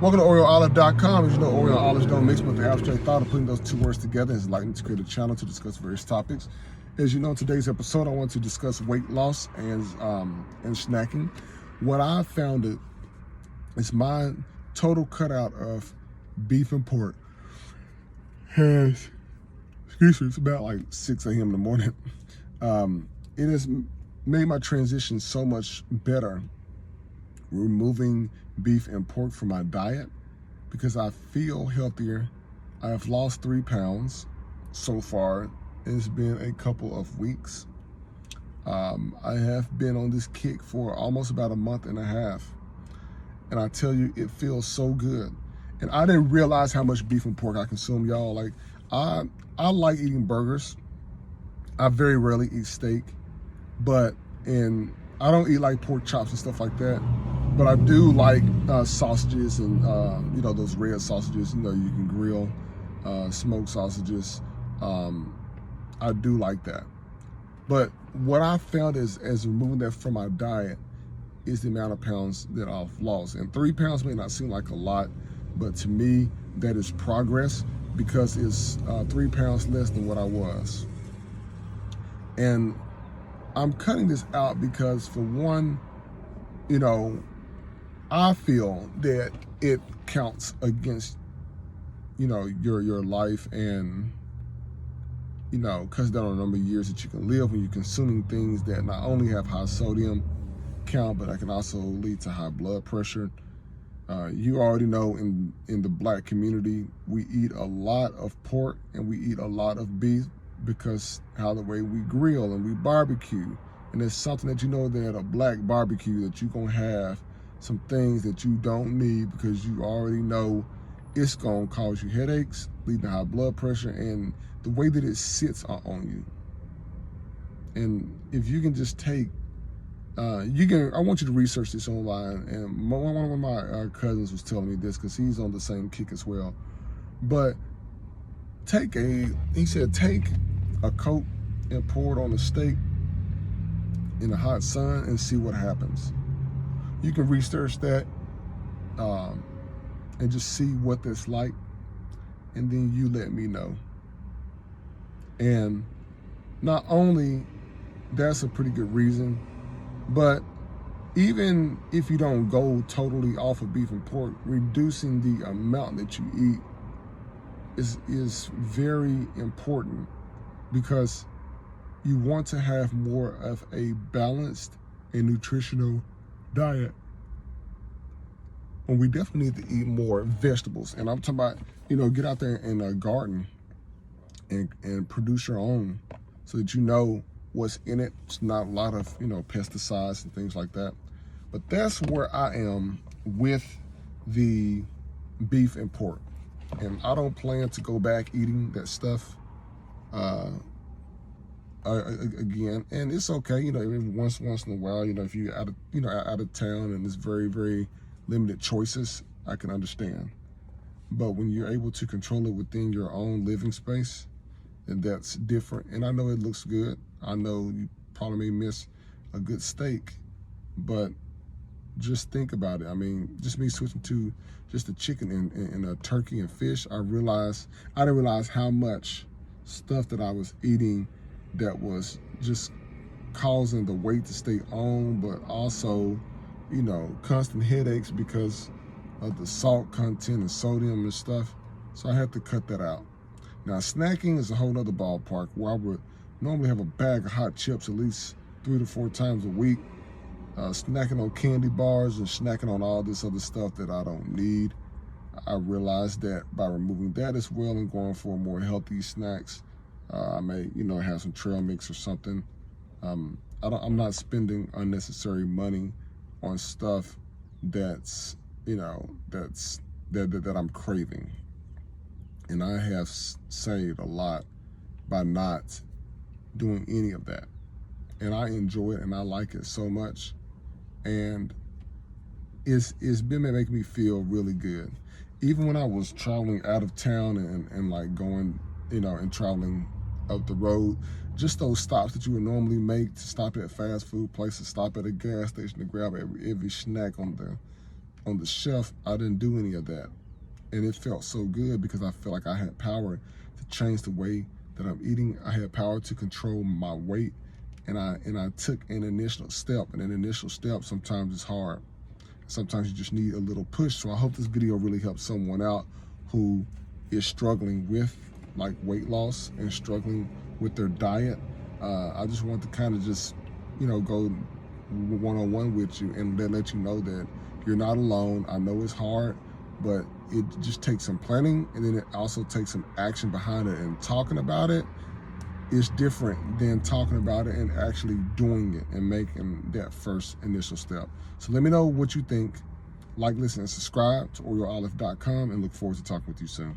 Welcome to OreoOlive.com. As you know, Oreo and olives don't mix, but the abstract thought of putting those two words together is enlightening to create a channel to discuss various topics. As you know, in today's episode, I want to discuss weight loss and snacking. What I found is my total cutout of beef and pork has, it's about like 6 a.m. in the morning. It has made my transition so much better, removing beef and pork from my diet, because I feel healthier. I have lost 3 pounds so far. It's been a couple of weeks. I have been on this kick for almost about a month and a half. And I tell you, it feels so good. And I didn't realize how much beef and pork I consume, y'all. Like, I like eating burgers. I very rarely eat steak, and I don't eat like pork chops and stuff like that. But I do like sausages and, those red sausages, you can grill, smoked sausages. I do like that. But what I found is, as removing that from my diet, is the amount of pounds that I've lost. And 3 pounds may not seem like a lot, but to me, that is progress, because it's 3 pounds less than what I was. And I'm cutting this out because, for one, I feel that it counts against, your life, and, cuts down on the number of years that you can live when you're consuming things that not only have high sodium count, but that can also lead to high blood pressure. You already know, in the black community, we eat a lot of pork and we eat a lot of beef because how the way we grill and we barbecue. And it's something that that a black barbecue, that you're gonna have some things that you don't need, because you already know it's gonna cause you headaches, lead to high blood pressure, and the way that it sits on you. And if you can just take, I want you to research this online. And one of my cousins was telling me this, because he's on the same kick as well. But he said, take a coat and pour it on a steak in the hot sun and see what happens. You can research that and just see what that's like, and then you let me know. And not only that's a pretty good reason, but even if you don't go totally off of beef and pork, reducing the amount that you eat is very important, because you want to have more of a balanced and nutritional diet. And we definitely need to eat more vegetables. And I'm talking about, get out there in a garden and produce your own, so that you know what's in it. It's not a lot of, pesticides and things like that. But that's where I am with the beef and pork. And I don't plan to go back eating that stuff again. And it's okay, every once in a while, if you're out of town and there's very, very limited choices, I can understand. But when you're able to control it within your own living space, then that's different. And I know it looks good. I know you probably may miss a good steak, but just think about it. I mean, just me switching to just a chicken and a turkey and fish, I didn't realize how much stuff that I was eating that was just causing the weight to stay on, but also, constant headaches because of the salt content and sodium and stuff. So I had to cut that out. Now, snacking is a whole nother ballpark, where I would normally have a bag of hot chips at least 3 to 4 times a week, snacking on candy bars and snacking on all this other stuff that I don't need. I realized that by removing that as well and going for more healthy snacks, I may, have some trail mix or something. I'm not spending unnecessary money on stuff that I'm craving. And I have saved a lot by not doing any of that. And I enjoy it and I like it so much. And it's been making me feel really good. Even when I was traveling out of town and like going, and traveling up the road, just those stops that you would normally make, to stop at fast food places, stop at a gas station to grab every snack on on the shelf, I didn't do any of that. And it felt so good because I felt like I had power to change the way that I'm eating. I had power to control my weight. And I took an initial step. And an initial step sometimes is hard. Sometimes you just need a little push. So I hope this video really helps someone out who is struggling with like weight loss and struggling with their diet. I just want to kind of just, go one-on-one with you and let you know that you're not alone. I know it's hard, but it just takes some planning, and then it also takes some action behind it. And talking about it is different than talking about it and actually doing it and making that first initial step. So let me know what you think. Like, listen, and subscribe to OrioOlive.com, and look forward to talking with you soon.